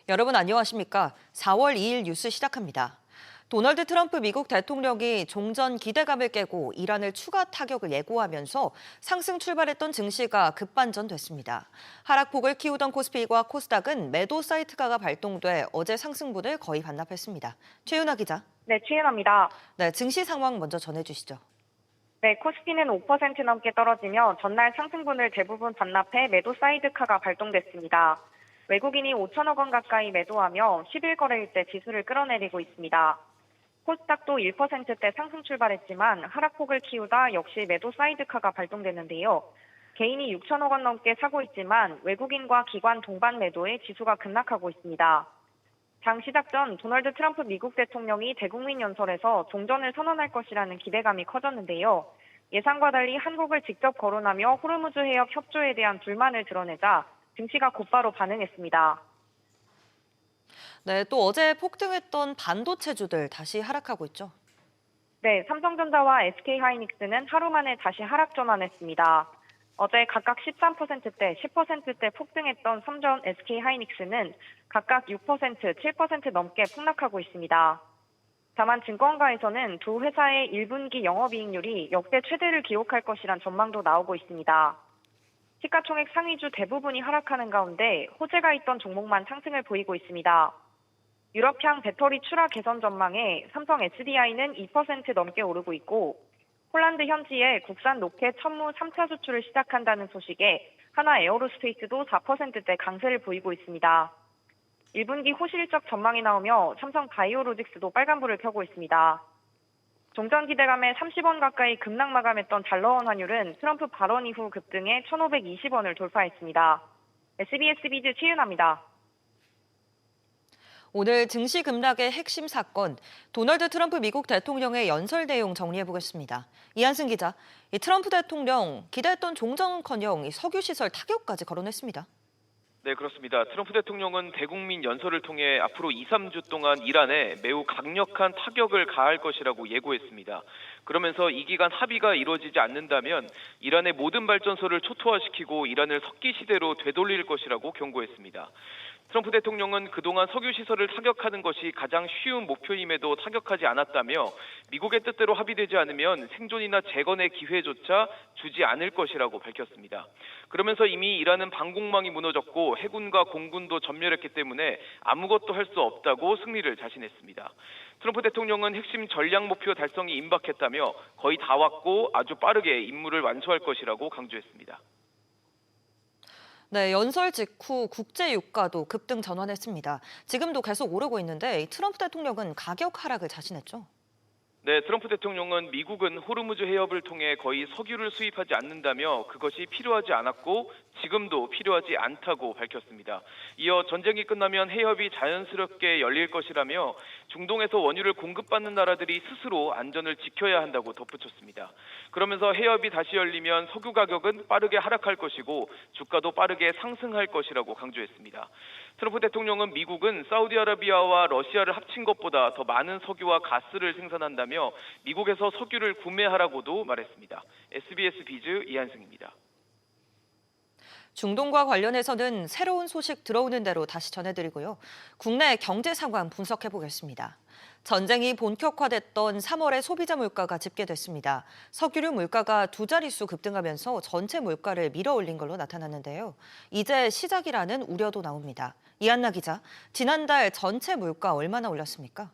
여러분 안녕하십니까? 4월 2일 뉴스 시작합니다. 도널드 트럼프 미국 대통령이 종전 기대감을 깨고 이란을 추가 타격을 예고하면서 상승 출발했던 증시가 급반전됐습니다. 하락폭을 키우던 코스피와 코스닥은 매도 사이트가가 발동돼 어제 상승분을 거의 반납했습니다. 최윤아 기자. 네, 최윤아입니다. 네, 증시 상황 먼저 전해주시죠. 네, 코스피는 5% 넘게 떨어지며 전날 상승분을 대부분 반납해 매도 사이드카가 발동됐습니다. 외국인이 5천억 원 가까이 매도하며 10일 거래일 때 지수를 끌어내리고 있습니다. 코스닥도 1%대 상승 출발했지만 하락폭을 키우다 역시 매도 사이드카가 발동됐는데요. 개인이 6천억 원 넘게 사고 있지만 외국인과 기관 동반 매도에 지수가 급락하고 있습니다. 장 시작 전 도널드 트럼프 미국 대통령이 대국민 연설에서 종전을 선언할 것이라는 기대감이 커졌는데요. 예상과 달리 한국을 직접 거론하며 호르무즈 해협 협조에 대한 불만을 드러내자 증시가 곧바로 반응했습니다. 네, 또 어제 폭등했던 반도체주들 다시 하락하고 있죠. 네, 삼성전자와 SK하이닉스는 하루 만에 다시 하락 전환했습니다. 어제 각각 13%대, 10%대 폭등했던 삼전 SK하이닉스는 각각 6%, 7% 넘게 폭락하고 있습니다. 다만 증권가에서는 두 회사의 1분기 영업이익률이 역대 최대를 기록할 것이란 전망도 나오고 있습니다. 시가총액 상위주 대부분이 하락하는 가운데 호재가 있던 종목만 상승을 보이고 있습니다. 유럽향 배터리 출하 개선 전망에 삼성 SDI는 2% 넘게 오르고 있고 폴란드 현지에 국산 로켓 천무 3차 수출을 시작한다는 소식에 하나 에어로스페이스도 4%대 강세를 보이고 있습니다. 1분기 호실적 전망이 나오며 삼성 바이오로직스도 빨간불을 켜고 있습니다. 종전 기대감에 30원 가까이 급락 마감했던 달러원 환율은 트럼프 발언 이후 급등해 1,520원을 돌파했습니다. SBS 비즈 최윤아입니다. 오늘 증시 급락의 핵심 사건, 도널드 트럼프 미국 대통령의 연설 내용 정리해보겠습니다. 이한승 기자, 트럼프 대통령 기대했던 종전커녕 석유시설 타격까지 거론했습니다. 네, 그렇습니다. 트럼프 대통령은 대국민 연설을 통해 앞으로 2, 3주 동안 이란에 매우 강력한 타격을 가할 것이라고 예고했습니다. 그러면서 이 기간 합의가 이루어지지 않는다면 이란의 모든 발전소를 초토화시키고 이란을 석기 시대로 되돌릴 것이라고 경고했습니다. 트럼프 대통령은 그동안 석유시설을 타격하는 것이 가장 쉬운 목표임에도 타격하지 않았다며 미국의 뜻대로 합의되지 않으면 생존이나 재건의 기회조차 주지 않을 것이라고 밝혔습니다. 그러면서 이미 이란은 방공망이 무너졌고 해군과 공군도 전멸했기 때문에 아무것도 할 수 없다고 승리를 자신했습니다. 트럼프 대통령은 핵심 전략 목표 달성이 임박했다며 거의 다 왔고 아주 빠르게 임무를 완수할 것이라고 강조했습니다. 네, 연설 직후 국제 유가도 급등 전환했습니다. 지금도 계속 오르고 있는데 트럼프 대통령은 가격 하락을 자신했죠. 네, 트럼프 대통령은 미국은 호르무즈 해협을 통해 거의 석유를 수입하지 않는다며 그것이 필요하지 않았고 지금도 필요하지 않다고 밝혔습니다. 이어 전쟁이 끝나면 해협이 자연스럽게 열릴 것이라며 중동에서 원유를 공급받는 나라들이 스스로 안전을 지켜야 한다고 덧붙였습니다. 그러면서 해협이 다시 열리면 석유 가격은 빠르게 하락할 것이고 주가도 빠르게 상승할 것이라고 강조했습니다. 트럼프 대통령은 미국은 사우디아라비아와 러시아를 합친 것보다 더 많은 석유와 가스를 생산한다며 미국에서 석유를 구매하라고도 말했습니다. SBS 비즈 이한승입니다. 중동과 관련해서는 새로운 소식 들어오는 대로 다시 전해드리고요. 국내 경제 상황 분석해보겠습니다. 전쟁이 본격화됐던 3월의 소비자 물가가 집계됐습니다. 석유류 물가가 두 자릿수 급등하면서 전체 물가를 밀어올린 걸로 나타났는데요. 이제 시작이라는 우려도 나옵니다. 이한나 기자, 지난달 전체 물가 얼마나 올랐습니까?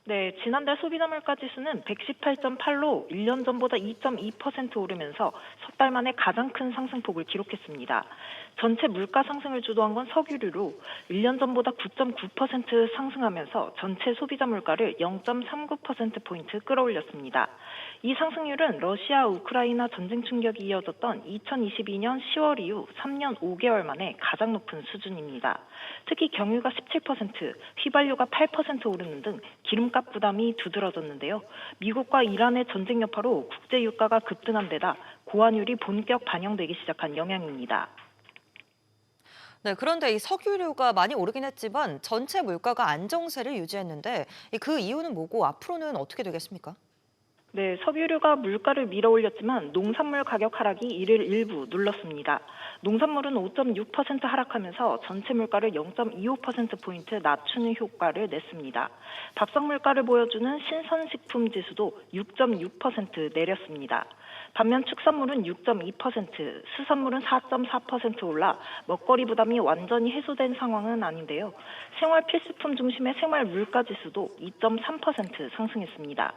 네, 지난달 소비자 물가 지수는 118.8로 1년 전보다 2.2% 오르면서 석 달 만에 가장 큰 상승폭을 기록했습니다. 전체 물가 상승을 주도한 건 석유류로 1년 전보다 9.9% 상승하면서 전체 소비자 물가를 0.39%포인트 끌어올렸습니다. 이 상승률은 러시아, 우크라이나 전쟁 충격이 이어졌던 2022년 10월 이후 3년 5개월 만에 가장 높은 수준입니다. 특히 경유가 17%, 휘발유가 8% 오르는 등 기름값 부담이 두드러졌는데요. 미국과 이란의 전쟁 여파로 국제 유가가 급등한 데다 고환율이 본격 반영되기 시작한 영향입니다. 네, 그런데 이 석유류가 많이 오르긴 했지만 전체 물가가 안정세를 유지했는데 그 이유는 뭐고 앞으로는 어떻게 되겠습니까? 네, 석유류가 물가를 밀어올렸지만 농산물 가격 하락이 이를 일부 눌렀습니다. 농산물은 5.6% 하락하면서 전체 물가를 0.25%포인트 낮추는 효과를 냈습니다. 밥상 물가를 보여주는 신선식품 지수도 6.6% 내렸습니다. 반면 축산물은 6.2%, 수산물은 4.4% 올라 먹거리 부담이 완전히 해소된 상황은 아닌데요. 생활 필수품 중심의 생활 물가 지수도 2.3% 상승했습니다.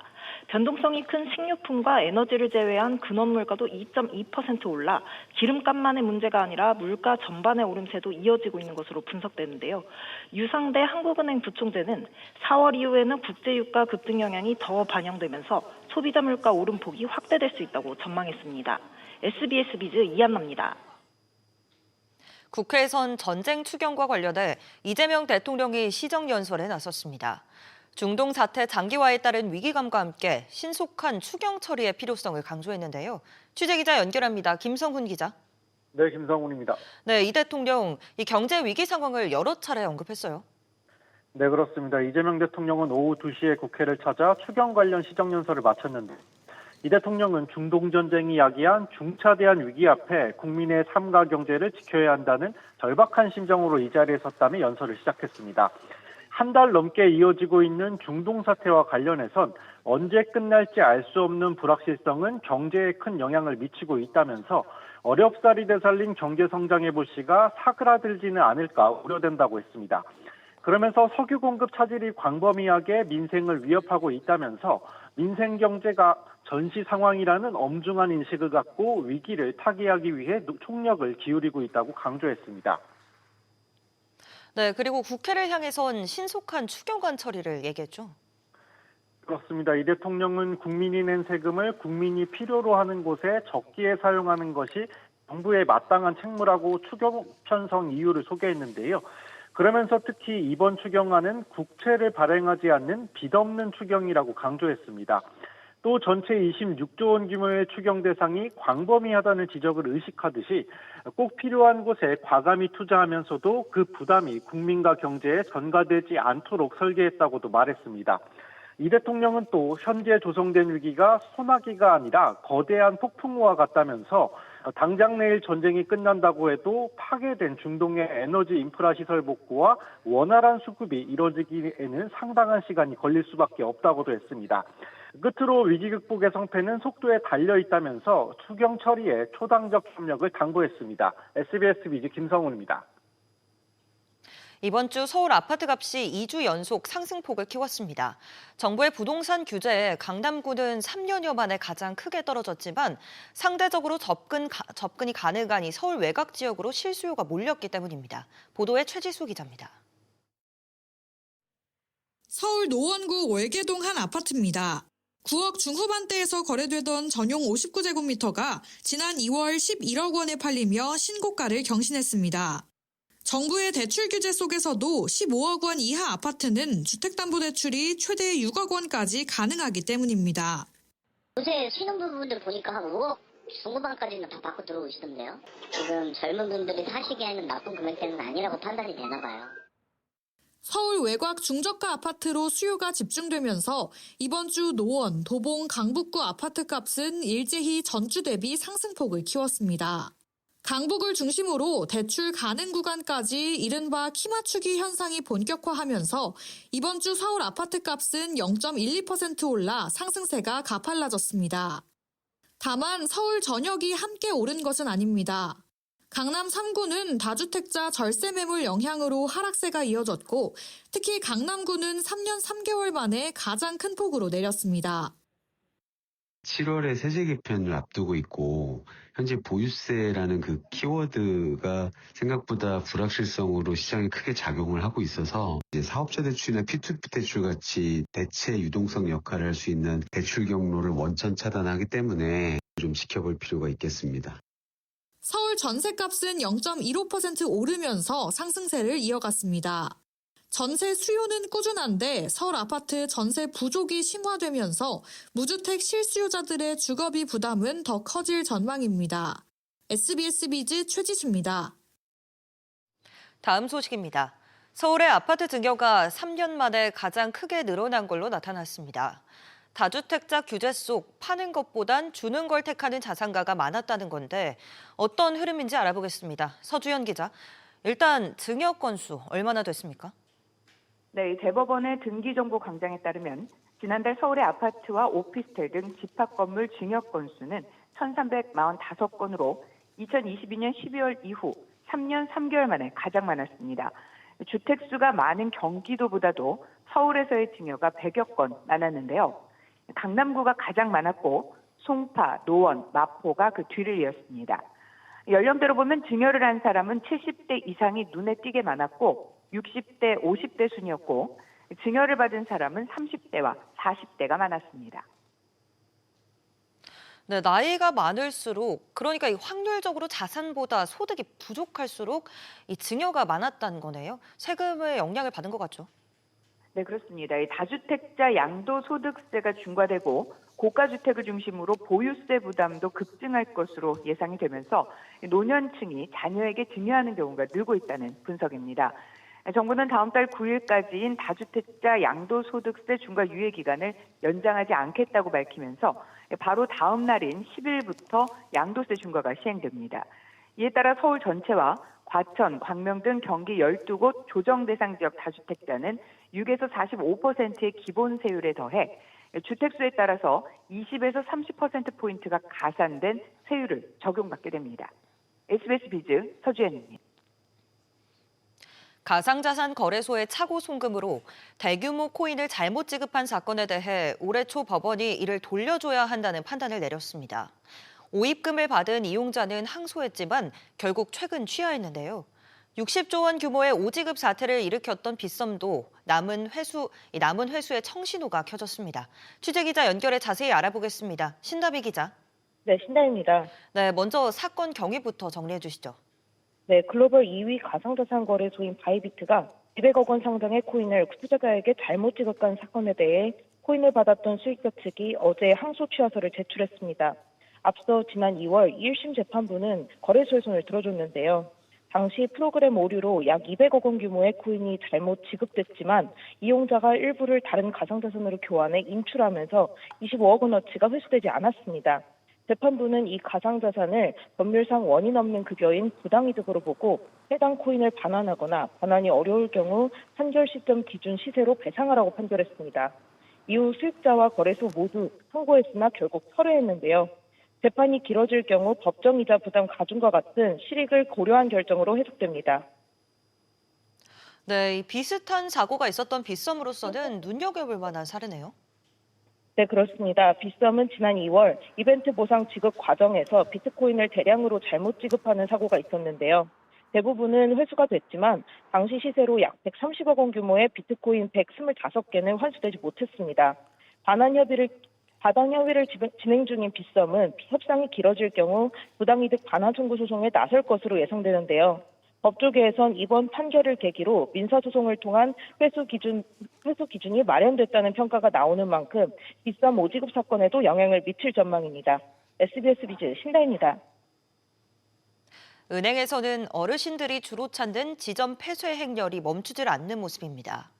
변동성이 큰 식료품과 에너지를 제외한 근원 물가도 2.2% 올라 기름값만의 문제가 아니라 물가 전반의 오름세도 이어지고 있는 것으로 분석되는데요. 유상대 한국은행 부총재는 4월 이후에는 국제유가 급등 영향이 더 반영되면서 소비자 물가 오름폭이 확대될 수 있다고 전망했습니다. SBS 비즈 이한나입니다. 국회에선 전쟁 추경과 관련해 이재명 대통령이 시정연설에 나섰습니다. 중동 사태 장기화에 따른 위기감과 함께 신속한 추경 처리의 필요성을 강조했는데요. 취재기자 연결합니다. 김성훈 기자. 네, 김성훈입니다. 네, 이 대통령 이 경제 위기 상황을 여러 차례 언급했어요. 네, 그렇습니다. 이재명 대통령은 오후 2시에 국회를 찾아 추경 관련 시정연설을 마쳤는데 이 대통령은 중동 전쟁이 야기한 중차대한 위기 앞에 국민의 삶과 경제를 지켜야 한다는 절박한 심정으로 이 자리에 섰다며 연설을 시작했습니다. 한 달 넘게 이어지고 있는 중동 사태와 관련해선 언제 끝날지 알 수 없는 불확실성은 경제에 큰 영향을 미치고 있다면서 어렵사리 되살린 경제 성장의 불씨가 사그라들지는 않을까 우려된다고 했습니다. 그러면서 석유 공급 차질이 광범위하게 민생을 위협하고 있다면서 민생 경제가 전시 상황이라는 엄중한 인식을 갖고 위기를 타개하기 위해 총력을 기울이고 있다고 강조했습니다. 네, 그리고 국회를 향해선 신속한 추경안 처리를 얘기했죠. 그렇습니다. 이 대통령은 국민이 낸 세금을 국민이 필요로 하는 곳에 적기에 사용하는 것이 정부의 마땅한 책무라고 추경 편성 이유를 소개했는데요. 그러면서 특히 이번 추경안은 국채를 발행하지 않는 빚 없는 추경이라고 강조했습니다. 또 전체 26조 원 규모의 추경 대상이 광범위하다는 지적을 의식하듯이 꼭 필요한 곳에 과감히 투자하면서도 그 부담이 국민과 경제에 전가되지 않도록 설계했다고도 말했습니다. 이 대통령은 또 현재 조성된 위기가 소나기가 아니라 거대한 폭풍우와 같다면서 당장 내일 전쟁이 끝난다고 해도 파괴된 중동의 에너지 인프라 시설 복구와 원활한 수급이 이뤄지기에는 상당한 시간이 걸릴 수밖에 없다고도 했습니다. 끝으로 위기 극복의 성패는 속도에 달려있다면서 추경 처리에 초당적 협력을 당부했습니다. SBS 비즈 김성훈입니다. 이번 주 서울 아파트 값이 2주 연속 상승폭을 키웠습니다. 정부의 부동산 규제에 강남구는 3년여 만에 가장 크게 떨어졌지만 상대적으로 접근이 가능한 이 서울 외곽 지역으로 실수요가 몰렸기 때문입니다. 보도에 최지수 기자입니다. 서울 노원구 월계동 한 아파트입니다. 9억 중후반대에서 거래되던 전용 59제곱미터가 지난 2월 11억 원에 팔리며 신고가를 경신했습니다. 정부의 대출 규제 속에서도 15억 원 이하 아파트는 주택담보대출이 최대 6억 원까지 가능하기 때문입니다. 요새 신혼부부들 보니까 한 5억 중후반까지는 다 받고 들어오시던데요. 지금 젊은 분들이 사시기에는 나쁜 금액대는 아니라고 판단이 되나 봐요. 서울 외곽 중저가 아파트로 수요가 집중되면서 이번 주 노원, 도봉, 강북구 아파트 값은 일제히 전주 대비 상승폭을 키웠습니다. 강북을 중심으로 대출 가능 구간까지 이른바 키 맞추기 현상이 본격화하면서 이번 주 서울 아파트 값은 0.12% 올라 상승세가 가팔라졌습니다. 다만 서울 전역이 함께 오른 것은 아닙니다. 강남 3구는 다주택자 절세 매물 영향으로 하락세가 이어졌고 특히 강남구는 3년 3개월 만에 가장 큰 폭으로 내렸습니다. 7월에 세제 개편을 앞두고 있고 현재 보유세라는 그 키워드가 생각보다 불확실성으로 시장에 크게 작용을 하고 있어서 이제 사업자 대출이나 P2P 대출 같이 대체 유동성 역할을 할 수 있는 대출 경로를 원천 차단하기 때문에 좀 지켜볼 필요가 있겠습니다. 서울 전세값은 0.15% 오르면서 상승세를 이어갔습니다. 전세 수요는 꾸준한데 서울 아파트 전세 부족이 심화되면서 무주택 실수요자들의 주거비 부담은 더 커질 전망입니다. SBS 비즈 최지수입니다. 다음 소식입니다. 서울의 아파트 증여가 3년 만에 가장 크게 늘어난 걸로 나타났습니다. 다주택자 규제 속 파는 것보단 주는 걸 택하는 자산가가 많았다는 건데 어떤 흐름인지 알아보겠습니다. 서주현 기자. 일단 증여 건수 얼마나 됐습니까? 네, 대법원의 등기정보 강장에 따르면 지난달 서울의 아파트와 오피스텔 등 집합 건물 증여 건수는 1,345건으로 2022년 12월 이후 3년 3개월 만에 가장 많았습니다. 주택수가 많은 경기도보다도 서울에서의 증여가 100여 건 많았는데요. 강남구가 가장 많았고 송파, 노원, 마포가 그 뒤를 이었습니다. 연령대로 보면 증여를 한 사람은 70대 이상이 눈에 띄게 많았고 60대, 50대 순이었고 증여를 받은 사람은 30대와 40대가 많았습니다. 네, 나이가 많을수록 그러니까 이 확률적으로 자산보다 소득이 부족할수록 이 증여가 많았다는 거네요. 세금의 영향을 받은 것 같죠? 네, 그렇습니다. 이 다주택자 양도소득세가 중과되고 고가주택을 중심으로 보유세 부담도 급증할 것으로 예상이 되면서 노년층이 자녀에게 증여하는 경우가 늘고 있다는 분석입니다. 정부는 다음 달 9일까지인 다주택자 양도소득세 중과 유예 기간을 연장하지 않겠다고 밝히면서 바로 다음 날인 10일부터 양도세 중과가 시행됩니다. 이에 따라 서울 전체와 과천, 광명 등 경기 12곳 조정 대상 지역 다주택자는 6에서 45%의 기본 세율에 더해 주택수에 따라서 20에서 30%포인트가 가산된 세율을 적용받게 됩니다. SBS 비즈 서주현입니다. 가상자산 거래소의 차고 송금으로 대규모 코인을 잘못 지급한 사건에 대해 올해 초 법원이 이를 돌려줘야 한다는 판단을 내렸습니다. 오입금을 받은 이용자는 항소했지만 결국 최근 취하했는데요. 60조 원 규모의 오지급 사태를 일으켰던 빗썸도 남은 회수의 청신호가 켜졌습니다. 취재기자 연결해 자세히 알아보겠습니다. 신다비 기자. 네, 신다입니다. 네, 먼저 사건 경위부터 정리해 주시죠. 네, 글로벌 2위 가상자산 거래소인 바이비트가 200억 원 상당의 코인을 투자자에게 잘못 지급한 사건에 대해 코인을 받았던 수익자 측이 어제 항소 취하서를 제출했습니다. 앞서 지난 2월 1심 재판부는 거래소의 손을 들어줬는데요. 당시 프로그램 오류로 약 200억 원 규모의 코인이 잘못 지급됐지만 이용자가 일부를 다른 가상자산으로 교환해 인출하면서 25억 원어치가 회수되지 않았습니다. 재판부는 이 가상자산을 법률상 원인 없는 급여인 부당이득으로 보고 해당 코인을 반환하거나 반환이 어려울 경우 판결 시점 기준 시세로 배상하라고 판결했습니다. 이후 수익자와 거래소 모두 선고했으나 결국 철회했는데요. 재판이 길어질 경우 법정이자 부담 가중과 같은 실익을 고려한 결정으로 해석됩니다. 네, 비슷한 사고가 있었던 빗썸으로서는 눈여겨볼 만한 사례네요. 네, 그렇습니다. 빗썸은 지난 2월 이벤트 보상 지급 과정에서 비트코인을 대량으로 잘못 지급하는 사고가 있었는데요. 대부분은 회수가 됐지만 당시 시세로 약 130억 원 규모의 비트코인 125개는 환수되지 못했습니다. 반환 협의를 진행 중인 빗썸은 협상이 길어질 경우 부당이득 반환 청구 소송에 나설 것으로 예상되는데요. 법조계에선 이번 판결을 계기로 민사소송을 통한 회수 기준이 마련됐다는 평가가 나오는 만큼 빗썸 오지급 사건에도 영향을 미칠 전망입니다. SBS 비즈 신다입니다. 은행에서는 어르신들이 주로 찾는 지점 폐쇄 행렬이 멈추질 않는 모습입니다.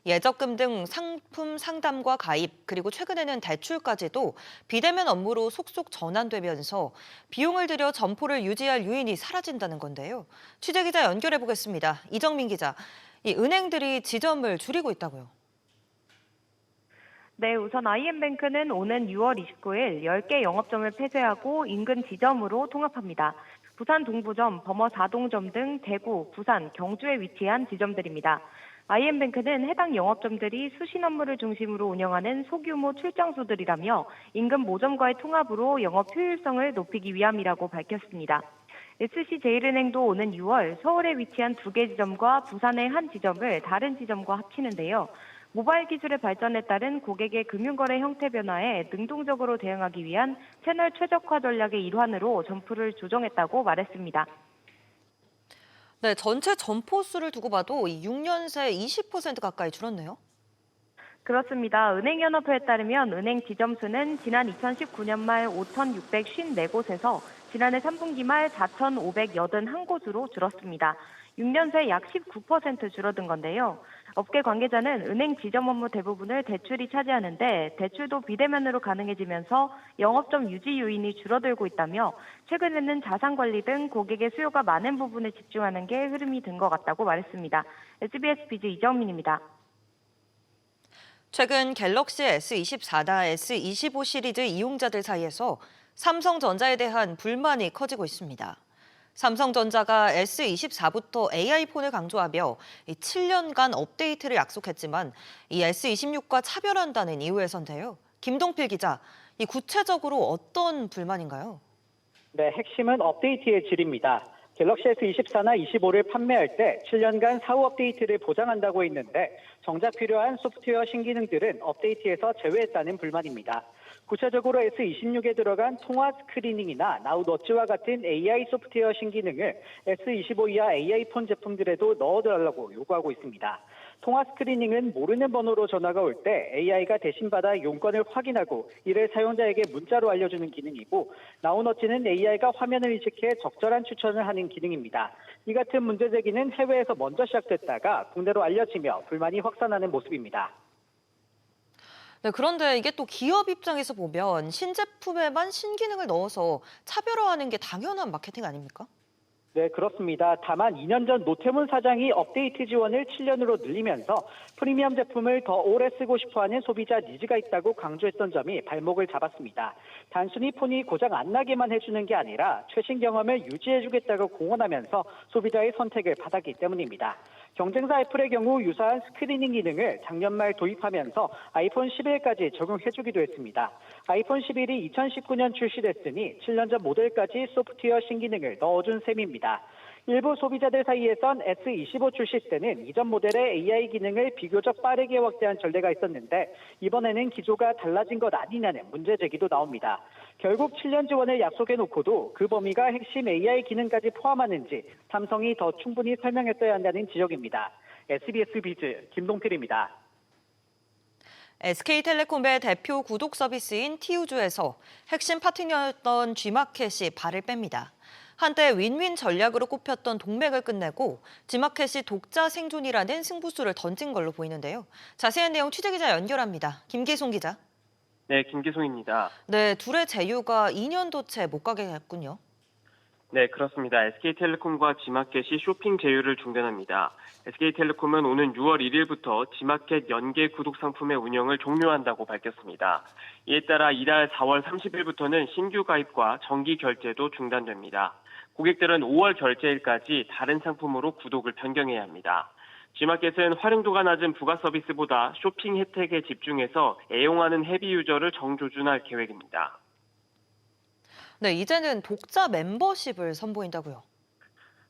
예적금 등 상품 상담과 가입, 그리고 최근에는 대출까지도 비대면 업무로 속속 전환되면서 비용을 들여 점포를 유지할 요인이 사라진다는 건데요. 취재기자 연결해 보겠습니다. 이정민 기자, 이 은행들이 지점을 줄이고 있다고요. 네, 우선 IM뱅크는 오는 6월 29일 10개 영업점을 폐쇄하고 인근 지점으로 통합합니다. 부산 동부점, 범어 4동점 등 대구, 부산, 경주에 위치한 지점들입니다. IM뱅크는 해당 영업점들이 수신 업무를 중심으로 운영하는 소규모 출장소들이라며 인근 모점과의 통합으로 영업 효율성을 높이기 위함이라고 밝혔습니다. SC제일은행도 오는 6월 서울에 위치한 2개 지점과 부산의 한 지점을 다른 지점과 합치는데요. 모바일 기술의 발전에 따른 고객의 금융거래 형태 변화에 능동적으로 대응하기 위한 채널 최적화 전략의 일환으로 점포를 조정했다고 말했습니다. 네, 전체 점포 수를 두고 봐도 6년 새 20% 가까이 줄었네요. 그렇습니다. 은행연합회에 따르면 은행 지점 수는 지난 2019년 말 5,654곳에서 지난해 3분기 말 4,581곳으로 줄었습니다. 6년 새 약 19% 줄어든 건데요. 업계 관계자는 은행 지점 업무 대부분을 대출이 차지하는데 대출도 비대면으로 가능해지면서 영업점 유지 요인이 줄어들고 있다며 최근에는 자산 관리 등 고객의 수요가 많은 부분에 집중하는 게 흐름이 된 것 같다고 말했습니다. SBS 비즈 이정민입니다. 최근 갤럭시 S24나 S25 시리즈 이용자들 사이에서 삼성전자에 대한 불만이 커지고 있습니다. 삼성전자가 S24부터 AI폰을 강조하며 7년간 업데이트를 약속했지만 이 S26과 차별한다는 이유에서인데요. 김동필 기자, 이 구체적으로 어떤 불만인가요? 네, 핵심은 업데이트의 질입니다. 갤럭시 S24나 25를 판매할 때 7년간 사후 업데이트를 보장한다고 했는데 정작 필요한 소프트웨어 신기능들은 업데이트에서 제외했다는 불만입니다. 구체적으로 S26에 들어간 통화 스크리닝이나 나우너츠와 같은 AI 소프트웨어 신기능을 S25 이하 AI폰 제품들에도 넣어달라고 요구하고 있습니다. 통화 스크리닝은 모르는 번호로 전화가 올 때 AI가 대신 받아 용건을 확인하고 이를 사용자에게 문자로 알려주는 기능이고, 나우너츠는 AI가 화면을 인식해 적절한 추천을 하는 기능입니다. 이 같은 문제 제기는 해외에서 먼저 시작됐다가 국내로 알려지며 불만이 확산하는 모습입니다. 네, 그런데 이게 또 기업 입장에서 보면 신제품에만 신기능을 넣어서 차별화하는 게 당연한 마케팅 아닙니까? 네, 그렇습니다. 다만 2년 전 노태문 사장이 업데이트 지원을 7년으로 늘리면서 프리미엄 제품을 더 오래 쓰고 싶어하는 소비자 니즈가 있다고 강조했던 점이 발목을 잡았습니다. 단순히 폰이 고장 안 나게만 해주는 게 아니라 최신 경험을 유지해주겠다고 공언하면서 소비자의 선택을 받았기 때문입니다. 경쟁사 애플의 경우 유사한 스크리닝 기능을 작년 말 도입하면서 아이폰 11까지 적용해주기도 했습니다. 아이폰 11이 2019년 출시됐으니 7년 전 모델까지 소프트웨어 신기능을 넣어준 셈입니다. 일부 소비자들 사이에선 S25 출시 때는 이전 모델의 AI 기능을 비교적 빠르게 확대한 전례가 있었는데 이번에는 기조가 달라진 것 아니냐는 문제 제기도 나옵니다. 결국 7년 지원을 약속해놓고도 그 범위가 핵심 AI 기능까지 포함하는지 삼성이 더 충분히 설명했어야 한다는 지적입니다. SBS 비즈 김동필입니다. SK텔레콤의 대표 구독 서비스인 티우즈에서 핵심 파트너였던 G마켓이 발을 뺍니다. 한때 윈윈 전략으로 꼽혔던 동맹을 끝내고 G마켓이 독자 생존이라는 승부수를 던진 걸로 보이는데요. 자세한 내용 취재기자 연결합니다. 김기송 기자. 네, 김기송입니다. 네, 둘의 제휴가 2년도 채 못 가게 했군요. 네, 그렇습니다. SK텔레콤과 G마켓이 쇼핑 제휴를 중단합니다. SK텔레콤은 오는 6월 1일부터 G마켓 연계 구독 상품의 운영을 종료한다고 밝혔습니다. 이에 따라 이달 4월 30일부터는 신규 가입과 정기 결제도 중단됩니다. 고객들은 5월 결제일까지 다른 상품으로 구독을 변경해야 합니다. G마켓은 활용도가 낮은 부가 서비스보다 쇼핑 혜택에 집중해서 애용하는 헤비 유저를 정조준할 계획입니다. 네, 이제는 독자 멤버십을 선보인다고요.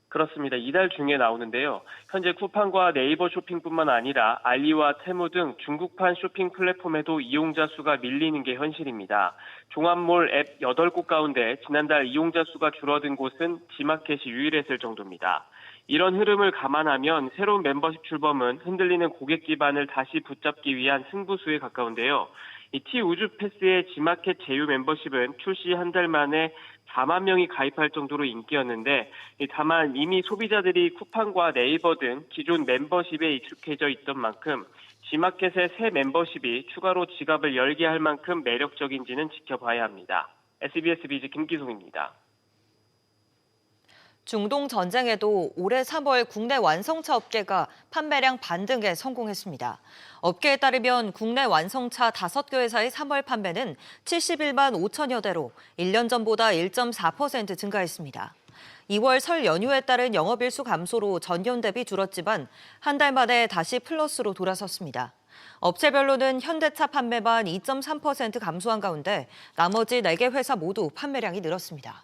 그렇습니다. 이달 중에 나오는데요. 현재 쿠팡과 네이버 쇼핑뿐만 아니라 알리와 테무 등 중국판 쇼핑 플랫폼에도 이용자 수가 밀리는 게 현실입니다. 종합몰 앱 8곳 가운데 지난달 이용자 수가 줄어든 곳은 G마켓이 유일했을 정도입니다. 이런 흐름을 감안하면 새로운 멤버십 출범은 흔들리는 고객 기반을 다시 붙잡기 위한 승부수에 가까운데요. 이 T우주 패스의 G마켓 제휴 멤버십은 출시 한 달 만에 4만 명이 가입할 정도로 인기였는데, 다만 이미 소비자들이 쿠팡과 네이버 등 기존 멤버십에 익숙해져 있던 만큼 G마켓의 새 멤버십이 추가로 지갑을 열게 할 만큼 매력적인지는 지켜봐야 합니다. SBS 비즈 김기송입니다. 중동 전쟁에도 올해 3월 국내 완성차 업계가 판매량 반등에 성공했습니다. 업계에 따르면 국내 완성차 5개 회사의 3월 판매는 71만 5천여 대로 1년 전보다 1.4% 증가했습니다. 2월 설 연휴에 따른 영업일수 감소로 전년 대비 줄었지만 한 달 만에 다시 플러스로 돌아섰습니다. 업체별로는 현대차 판매만 2.3% 감소한 가운데 나머지 4개 회사 모두 판매량이 늘었습니다.